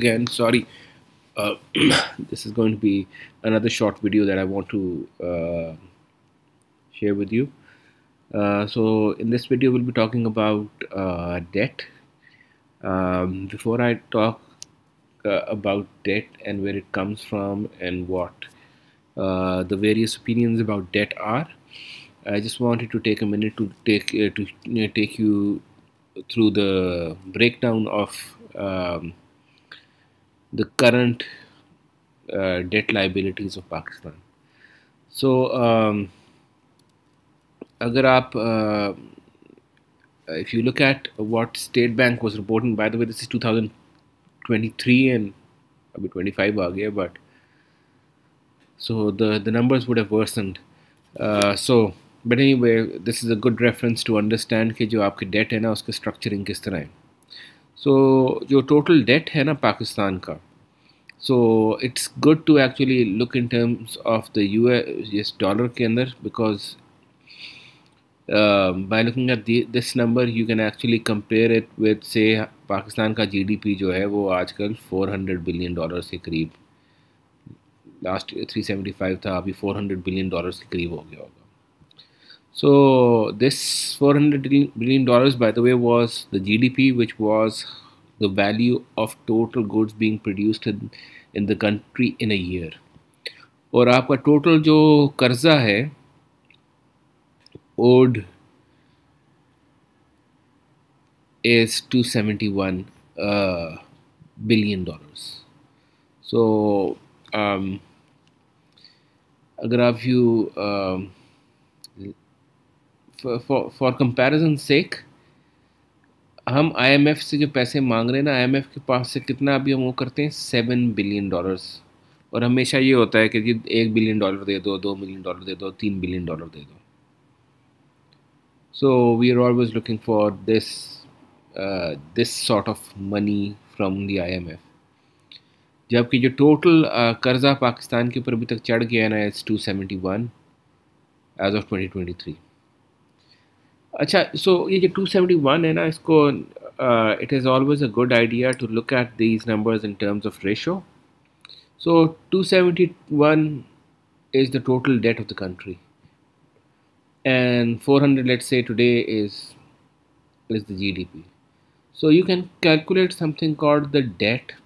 Again, sorry. Uh, this is going to be another short video that I want to share with you. So in this video, we'll be talking about debt. Before I talk about debt and where it comes from and what the various opinions about debt are, I just wanted to take a minute to take you through the breakdown of the current debt liabilities of Pakistan. So अगर आप if you look at what State Bank was reporting, by the way, this is 2023 and अभी 25 आ गया, but so the numbers would have worsened. So but anyway, this is a good reference to understand कि जो आपके debt है ना उसका structuring किस तरह है. So जो total debt है ना पाकिस्तान का, so it's good to actually look in terms of the US dollar के अंदर, because by looking at this number you can actually compare it with say Pakistan का GDP जो है वो आजकल $400 billion के करीब, लास्ट 375 था, अभी $400 billion के करीब हो गया होगा. So this $400 billion, by the way, was the GDP, which was the value of total goods being produced in the country in a year. और आपका टोटल जो कर्जा है owed is $271 billion. So अगर आप for comparison sake, हम IMF से जो पैसे मांग रहे हैं ना, IMF के पास से कितना अभी हम वो करते हैं $7 billion, और हमेशा ये होता है कि जी $1 billion दे दो, $2 million दे दो, $3 billion दे दो. So we are always looking for this sort of money from the IMF. जबकि जो टोटल कर्जा पाकिस्तान के ऊपर अभी तक चढ़ गया है ना, इट्स 271 एज ऑफ 2023. अच्छा, सो ये जो 271 है ना, इसको it is always a good idea to look at these numbers in terms of ratio. So 271 is the total debt of the country, and 400, let's say today, is the GDP. So you can calculate something called the debt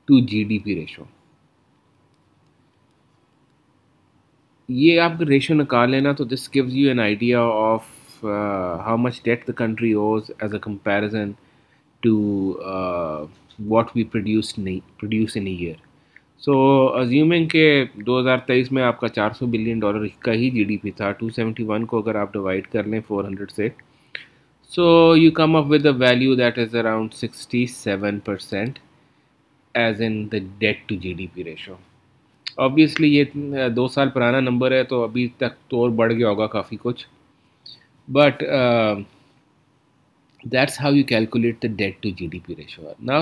to GDP ratio. ये आप ratio निकाल लेना तो this gives you an idea of how much debt the country owes as a comparison to what we produce in a year. So assuming के 2023 में आपका $400 billion का ही GDP था, 271 को अगर आप डिवाइड कर लें 400 से, so you come up with a value that is around 67% as in the debt to GDP ratio. Obviously ये 2 साल पुराना नंबर है तो अभी तक तो और बढ़ गया होगा काफ़ी कुछ, but that's how you calculate the debt to GDP ratio. Now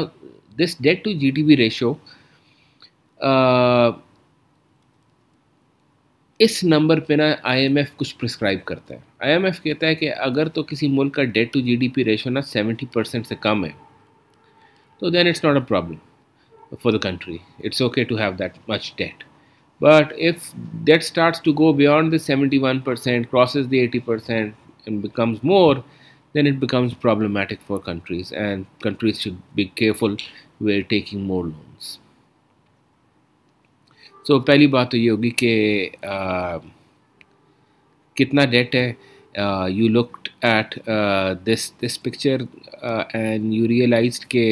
this debt to GDP ratio, इस नंबर पे ना IMF कुछ प्रिस्क्राइब करता है. IMF कहता है कि अगर तो किसी मुल्क का डेट टू GDP रेशो ना 70% से कम है तो then it's not a problem for the country. It's okay to have that much debt. But if debt starts to go beyond the 71%, crosses the 80%, and becomes more, then it becomes problematic for countries, and countries should be careful where taking more loans. So पहली बात तो ये होगी कि कितना date है. You looked at this picture and you realized के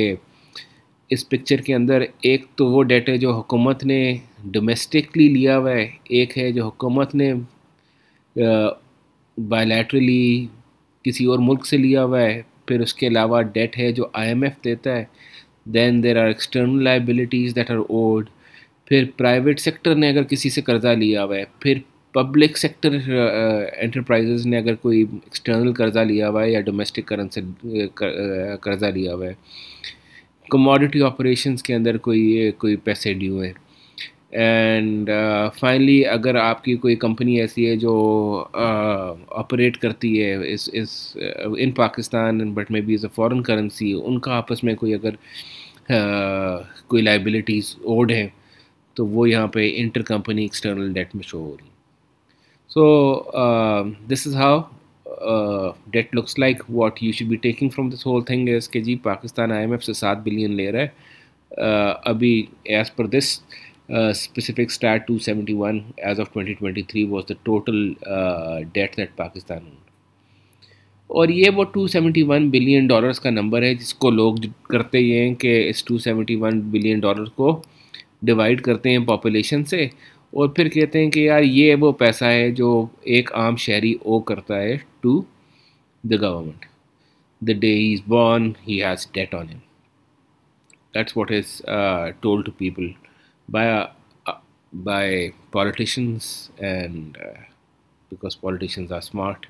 इस पिक्चर के अंदर एक तो वो डेट है जो हुकूमत ने डोमेस्टिकली लिया हुआ है, एक है जो हुकूमत ने बायलैटरली किसी और मुल्क से लिया हुआ है, फिर उसके अलावा डेट है जो IMF देता है, then there are external liabilities that are owed, फिर प्राइवेट सेक्टर ने अगर किसी से कर्ज़ा लिया हुआ है, फिर पब्लिक सेक्टर एंटरप्राइजेज़ ने अगर कोई एक्सटर्नल कर्ज़ा लिया हुआ है या डोमेस्टिक करेंसी कर्ज़ा लिया हुआ है, कमोडिटी ऑपरेशंस के अंदर कोई पैसे ड्यू हैं, एंड फाइनली अगर आपकी कोई कंपनी ऐसी है जो ऑपरेट करती है इस in Pakistan but maybe is a foreign currency, उनका आपस में कोई अगर कोई लाइबिलिटीज़ ओड हैं तो वो यहाँ पे इंटर कंपनी एक्सटर्नल डेट में शो हो रही। So this is how debt looks like. What you should be taking from this whole thing is कि जी पाकिस्तान IMF से 7 बिलियन ले रहा है. अभी as per this specific stat 271 as of 2023 was the total debt that Pakistan owned. और ये वो 271 बिलियन डॉलर्स का नंबर है जिसको लोग करते ये हैं कि इस 271 बिलियन डॉलर को डिवाइड करते हैं पॉपुलेशन से और फिर कहते हैं कि यार ये वो पैसा है जो एक आम शहरी ओ करता है to the government. The day he is born he has debt on him. That's what is told to people by politicians and because politicians are smart.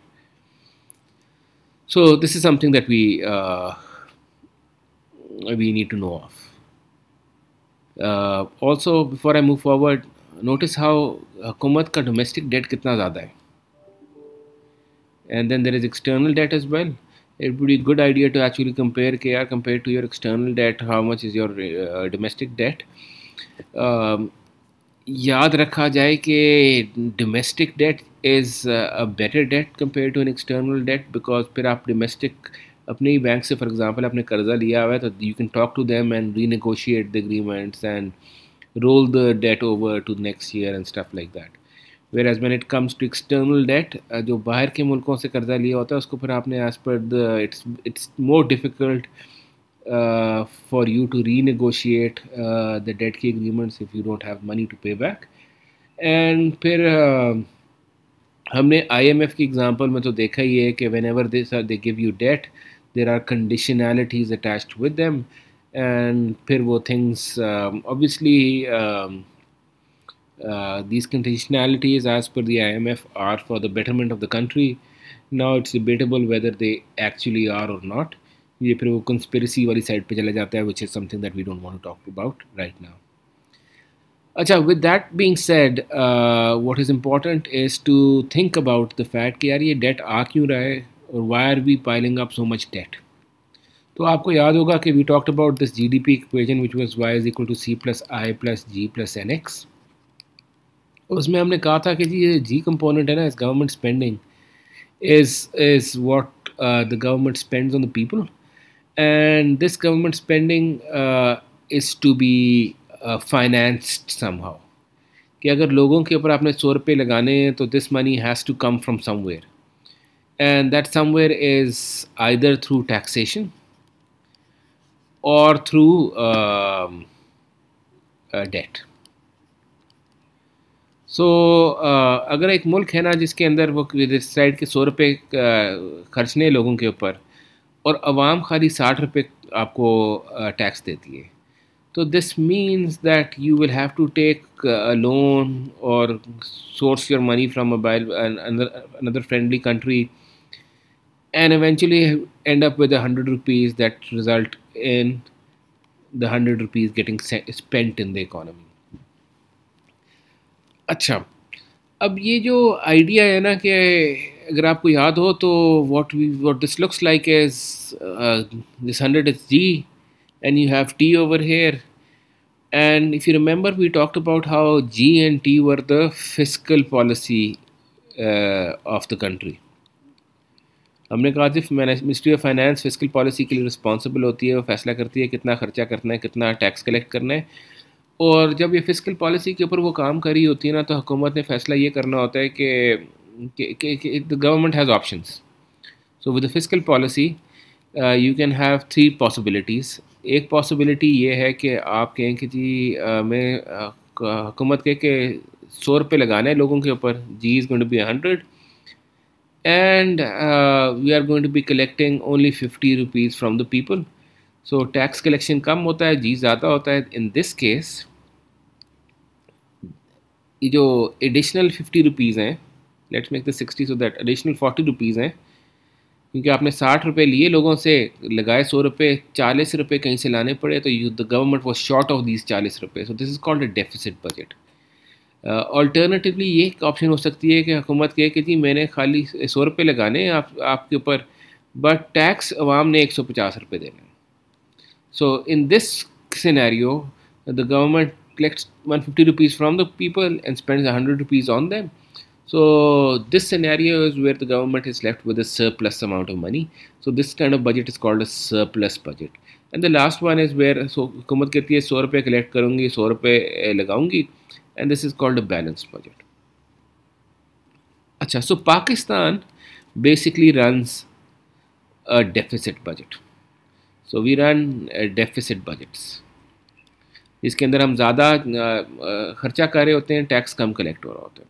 So this is something that we need to know of. Also before I move forward, notice how हुकूमत का domestic debt कितना ज़्यादा है, and then there is external debt as well. It would be a good idea to actually compare compared to your external debt, how much is your domestic debt. याद रखा जाए कि domestic debt is a better debt compare to an external debt, because फिर आप domestic अपने ही bank से for example आपने कर्जा लिया हुआ है तो you can talk to them and renegotiate the agreements and roll the debt over to next year and stuff like that. Whereas when it comes to external debt, जो बाहर के मुल्कों से कर्जा लिया होता है उसको फिर आपने as per the it's more difficult for you to renegotiate the debt key agreements if you don't have money to pay back. And फिर हमने IMF की एग्जांपल में तो देखा ही है कि whenever they give you debt there are conditionalities attached with them, and फिर वो things obviously these conditionalities as per the IMF are for the betterment of the country. Now it's debatable whether they actually are or not. ये फिर वो conspiracy वाली side पे चला जाता है, which is something that we don't want to talk about right now. अच्छा, with that being said, what is important is to think about the fact कि यार ये डेट आ क्यों रहा है और why are we piling up so much debt. तो आपको याद होगा कि we talked about this GDP equation which was y is equal to C plus I plus G plus NX. उसमें हमने कहा था कि जी ये G कंपोनेंट है ना, इस government spending is what the government spends on the people. And this government spending is to be financed somehow. कि अगर लोगों के ऊपर आपने 100 रुपये लगाने हैं तो this money has to come from somewhere, and that somewhere is either through taxation or through debt. So अगर एक मुल्क है ना जिसके अंदर वो इस साइड के 100 रुपये खर्चने लोगों के ऊपर और अवाम खाली 60 रुपये आपको टैक्स देती है, तो this means that you will have to take a loan or source your money from another friendly country and eventually end up with 100 rupees that result in the 100 rupees getting spent in the economy. अच्छा, अब ये जो idea है ना कि अगर आपको याद हो तो what this looks like is this 100 is G and you have T over here, and if you remember we talked about how G and T were the fiscal policy of the country. हमने कहा सिर्फ ministry of finance fiscal policy के लिए responsible होती है, वो फैसला करती है कितना खर्चा करना है, कितना टैक्स कलेक्ट करना है. और जब ये फिस्कल पॉलिसी के ऊपर वो काम कर रही होती है ना, तो हुकूमत ने फैसला ये करना होता है कि the government has options. So with the fiscal policy you can have 3 possibilities. एक पॉसिबिलिटी ये है कि आप कहें कि जी मैं हुकूमत कहे कि 100 रुपये लगाना है लोगों के ऊपर, G is going to be 100 and we are going to be collecting only 50 rupees from the people. So tax collection कम होता है, G ज़्यादा होता है. In this case ये जो additional 50 rupees हैं, let's make the 60 so that additional 40 rupees हैं, क्योंकि आपने 60 रुपये लिए लोगों से, लगाए 100 रुपये, 40 रुपये कहीं से लाने पड़े, तो the government was short of these 40 रुपये. So this is called a deficit budget. Alternatively ये एक ऑप्शन हो सकती है कि हुकूमत कहे कि जी मैंने खाली 100 रुपये लगाने हैं आपके ऊपर, बट टैक्स अवाम ने 150 रुपये देना है. So in this scenario the government collects 150 rupees from the people and spends 100 rupees on them. So this scenario is where the government is left with a surplus amount of money. So this kind of budget is called a surplus budget. And the last one is where so हुकूमत कहती है 100 रुपये collect करूँगी, 100 रुपये लगाऊंगी, and this is called a balanced budget. अच्छा, so Pakistan basically runs a deficit budget. So we run deficit budgets. इसके अंदर हम ज़्यादा खर्चा कर रहे होते हैं, टैक्स कम कलेक्ट हो रहा होता है.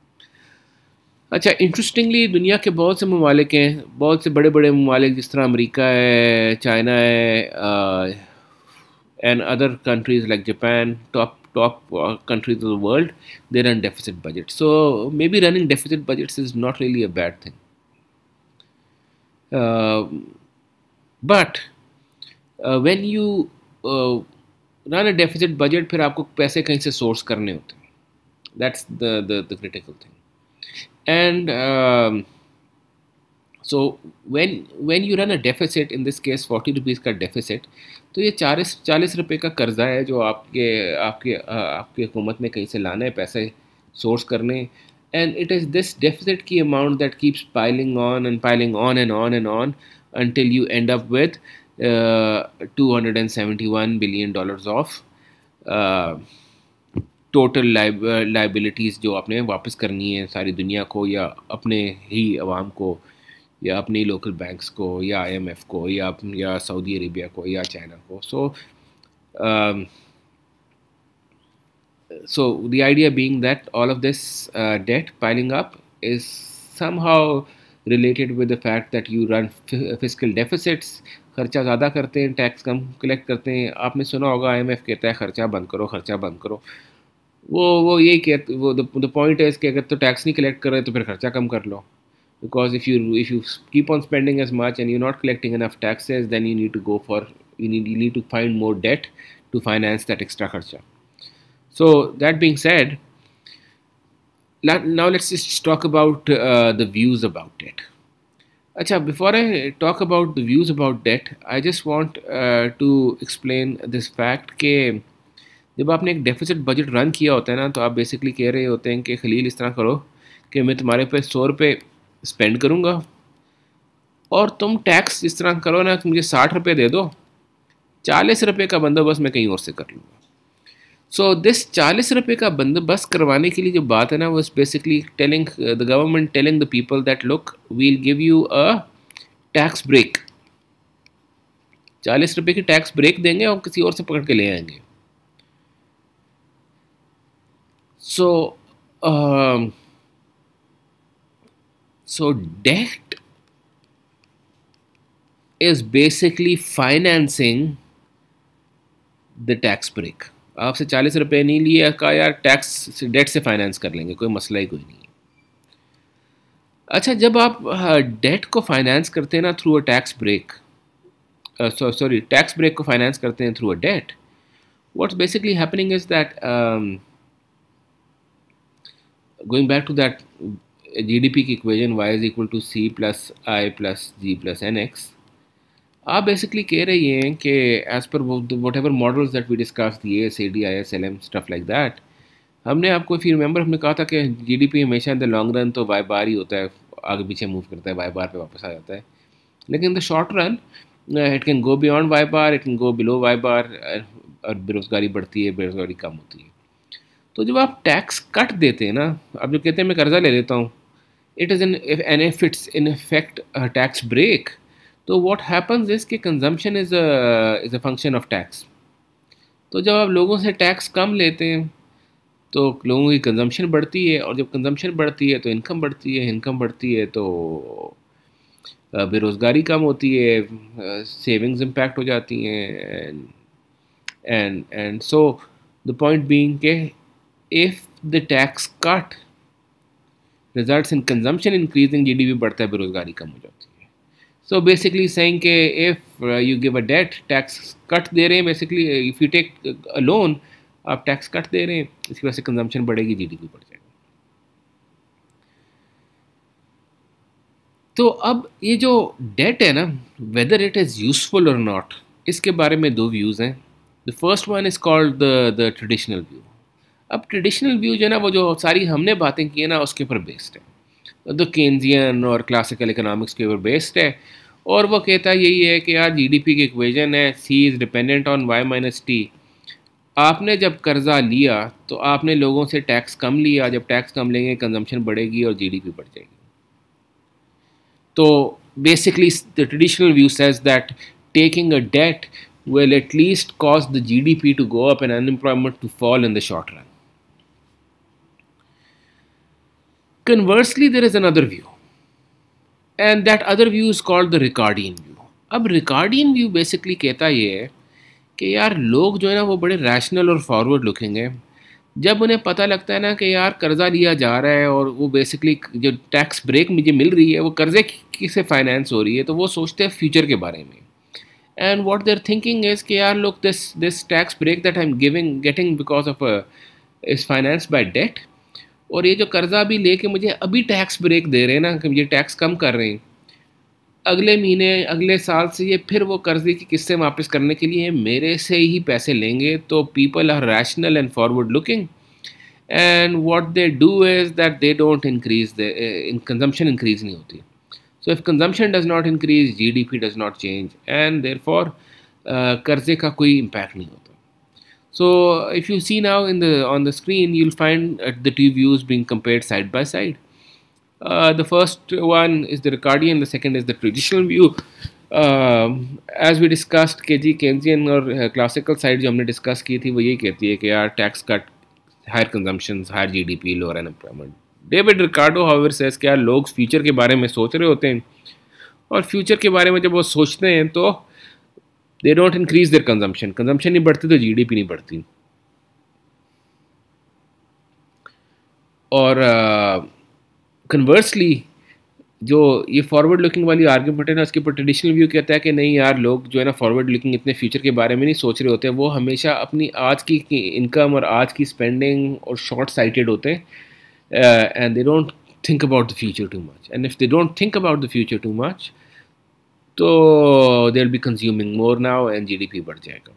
अच्छा, इंटरेस्टिंगली दुनिया के बहुत से ममालिक हैं, बहुत से बड़े बड़े ममालिक जिस तरह अमेरिका है, चाइना है, and other countries like Japan, top countries of the world, they run deficit budgets. So maybe running deficit budgets is not really a bad thing. But when you run a deficit budget, फिर आपको पैसे कहीं से source करने होते हैं. That's the critical thing. And so when you run a deficit, in this case 40 rupees का deficit, तो ये 40 रुपये का कर्जा है जो आपकी हुकूमत ने कहीं से लाना है, पैसे सोर्स करने. And it is this deficit की amount that keeps piling on and piling on and on and on until you end up with $271 billion of total liabilities जो आपने वापस करनी है सारी दुनिया को, या अपने ही अवाम को, या अपने लोकल बैंक्स को, या IMF को, या सऊदी अरेबिया को, या चाइना को. So the idea being that all of this debt piling up is somehow related with the fact that you run fiscal deficits. खर्चा ज़्यादा करते हैं, टैक्स कम कलेक्ट करते हैं. आपने सुना होगा IMF कहता है खर्चा बंद करो, खर्चा बंद करो. वो यही कहते, वो द पॉइंट है कि अगर तो टैक्स नहीं कलेक्ट कर रहे तो फिर खर्चा कम कर लो. Because if you keep on spending as much and you're not collecting enough taxes, then you need to find more debt to finance that extra kharcha. So that being said, now let's just talk about the views about debt. Acha, before I talk about the views about debt, I just want to explain this fact कि जब आपने एक deficit budget run किया होता है ना, तो आप बेसिकली कह रहे होते हैं कि खलील इस तरह करो कि मैं तुम्हारे पे 100 रुपये स्पेंड करूँगा और तुम टैक्स इस तरह करो ना कि मुझे 60 रुपये दे दो, 40 रुपये का बंदोबस्त मैं कहीं और से कर लूँगा. सो दिस 40 रुपये का बंदोबस्त करवाने के लिए जो बात है ना, वो basically telling the government telling the people that look we will give you a tax break. 40 रुपये की टैक्स ब्रेक देंगे और किसी और से पकड़ के ले आएंगे. So debt is basically financing the tax break. आपसे 40 रुपये नहीं लिए, कहा यार टैक्स डेट से फाइनेंस कर लेंगे, कोई मसला ही कोई नहीं है. अच्छा, जब आप डेट को फाइनेंस करते हैं ना through a tax break, tax break को फाइनेंस करते हैं through a debt, what's basically happening is that going back to that GDP की equation y is equal to c plus I plus g plus nx, आप basically कह रही हैं कि as per whatever models that we discuss दिए ASAD ISLM stuff like that, हमने आपको if you remember हमने कहा था कि GDP हमेशा इन द लॉन्ग रन तो y बार ही होता है, आगे पीछे मूव करता है, y बार पे वापस आ जाता है. लेकिन इन the short run it can go beyond y bar, it can go below y बार, और बेरोज़गारी बढ़ती है, बेरोज़गारी कम होती है. तो जब आप टैक्स कट देते हैं ना, आप जो कहते हैं मैं कर्जा ले लेता हूँ, it is an if it's in effect tax break, तो व्हाट हैपन्स इज कि consumption is a function of tax. तो जब आप लोगों से टैक्स कम लेते हैं तो लोगों की कंजम्पशन बढ़ती है, और जब कंजम्पशन बढ़ती है तो इनकम बढ़ती है, इनकम बढ़ती है तो बेरोज़गारी कम होती है, सेविंग्स इम्पैक्ट हो जाती हैं. And so the point being के if the tax cut results in consumption increasing, GDP बढ़ता है, बेरोज़गारी कम हो जाती है. So basically saying कि if you give a debt, tax cut दे रहे हैं, basically if you take a loan, आप टैक्स कट दे रहे हैं, इसकी वजह से कंजम्पशन बढ़ेगी, GDP बढ़ जाएगा. तो अब ये जो डेट है ना, वेदर इट इज़ यूजफुल और नॉट, इसके बारे में दो व्यूज़ हैं. The first one is called the traditional view. अब ट्रेडिशनल व्यू जो है ना, वो जो सारी हमने बातें की है ना, उसके ऊपर बेस्ड है. द केन्जियन और क्लासिकल इकोनॉमिक्स के ऊपर बेस्ड है. और वो कहता यही है कि यार जीडीपी की इक्वेशन है C is dependent on Y minus T. आपने जब कर्जा लिया तो आपने लोगों से टैक्स कम लिया, जब टैक्स कम लेंगे कंजम्पशन बढ़ेगी और जीडीपी बढ़ जाएगी. So basically, the traditional view says that taking a debt will at least cause the GDP to go up and unemployment to fall in the short run. Conversely, there is another view, and that other view is called the Ricardian view. अब Ricardian view basically कहता ये है कि यार लोग जो है ना वो बड़े रैशनल और फॉरवर्ड लुकिंग है. जब उन्हें पता लगता है ना कि यार कर्जा लिया जा रहा है और वो बेसिकली जो टैक्स ब्रेक मुझे मिल रही है वो कर्जे की से फाइनेंस हो रही है, तो वो सोचते हैं फ्यूचर के बारे में. And what their thinking is कि यार लोग this tax break that I am giving getting because of is finance by debt, और ये जो कर्जा भी लेके मुझे अभी टैक्स ब्रेक दे रहे हैं ना कि मुझे टैक्स कम कर रहे हैं, अगले महीने अगले साल से ये फिर वो कर्जे की किस्तें वापस करने के लिए मेरे से ही पैसे लेंगे. तो people are rational and forward looking, and what they do is that they don't increase the in consumption increase नहीं होती. So if consumption does not increase, GDP does not change, and therefore कर्जे का कोई impact नहीं होता. So if you see now in the on the screen, you'll find the two views being compared side by side. The first one is the Ricardian, the second is the traditional view. As we discussed, Keynesian और classical side जो हमने discuss की थी वो यही कहती है कि यार tax cut, higher consumptions, higher GDP, lower unemployment. David Ricardo however says कि यार लोग फ्यूचर के बारे में सोच रहे होते हैं और फ्यूचर के बारे में जब वो सोचते हैं तो they don't increase their consumption. Consumption नहीं बढ़ती तो जीडीपी नहीं बढ़ती. और कन्वर्सली जो ये फॉरवर्ड लुकिंग वाली आर्ग्यूमेंट है ना, उसके ऊपर ट्रेडिशनल व्यू कहता है कि नहीं यार लोग जो है ना फॉरवर्ड लुकिंग इतने फ्यूचर के बारे में नहीं सोच रहे होते. वो हमेशा अपनी आज की इनकम और आज की स्पेंडिंग और शॉर्ट साइटेड होते हैं, and they don't think about the future too much. And if they don't think about the future too much तो they will be consuming more now and GDP बढ़ जाएगा.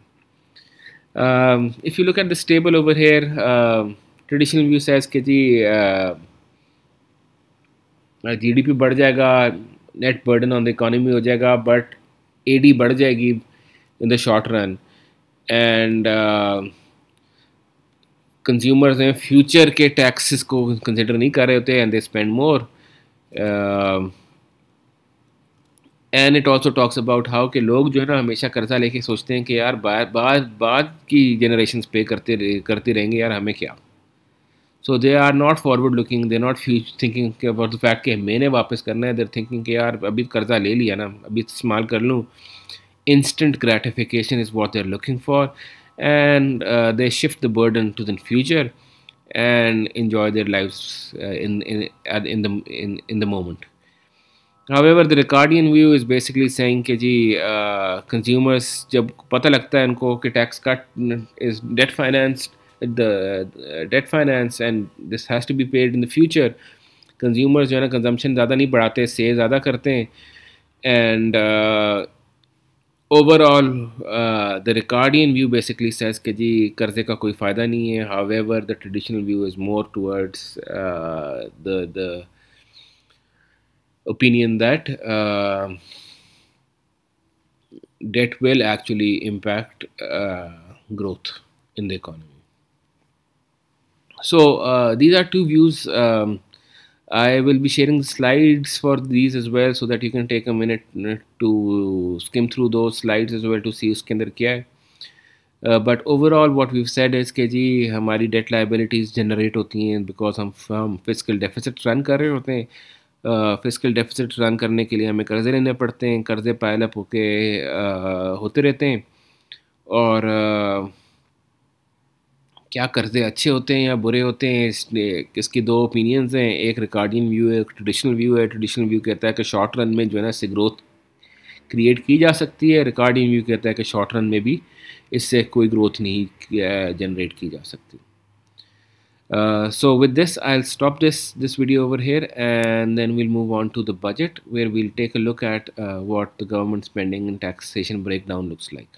If you look at this table over here, traditional view says कि G GDP बढ़ जाएगा, net burden on the economy हो जाएगा, but AD बढ़ जाएगी in the short run. And consumers हैं फ्यूचर के टैक्सेस को कंसिडर नहीं कर रहे होते and they spend more. And it also talks about how के लोग जो है ना हमेशा कर्जा लेके सोचते हैं कि यार बाद की जनरेशन पे करते रहेंगे, यार हमें क्या. So they are not forward looking, they not thinking about the fact कि मैंने वापस करना है. देर थिंकिंग कि यार अभी कर्जा ले लिया ना, अभी इस्तेमाल कर लूँ. Instant gratification is what they are looking for, and they shift the burden to the future and enjoy their lives in the moment. However, the Ricardian view is basically saying कि जी consumers जब पता लगता है उनको कि tax cut is debt financed, the debt finance and this has to be paid in the future, consumers जो है ना consumption ज़्यादा नहीं बढ़ाते, save ज़्यादा करते हैं. And overall the Ricardian view basically says कि जी कर्जे का कोई फ़ायदा नहीं है. However, the traditional view is more towards the opinion that debt will actually impact growth in the economy. So these are two views. I will be sharing slides for these as well so that you can take a minute to skim through those slides as well to see उसके अंदर क्या है. But overall what we've said is कि जी हमारी debt liabilities generate होती हैं because हम fiscal deficit run कर रहे होते हैं. फिस्कल डेफिसिट रन करने के लिए हमें कर्ज़े लेने पड़ते हैं, कर्ज़े पाइल अप होते रहते हैं. और क्या कर्ज़े अच्छे होते हैं या बुरे होते हैं, इसकी दो ओपिनियंस हैं. एक रिकार्डियन व्यू है, एक ट्रेडिशनल व्यू है. ट्रेडिशनल व्यू कहता है कि शॉर्ट रन में जो है ना इससे ग्रोथ क्रिएट की जा सकती है. रिकार्डियन व्यू कहता है कि शॉर्ट रन में भी इससे कोई ग्रोथ नहीं जनरेट की जा सकती. So with this, I'll stop this video over here, and then we'll move on to the budget, where we'll take a look at what the government spending and taxation breakdown looks like.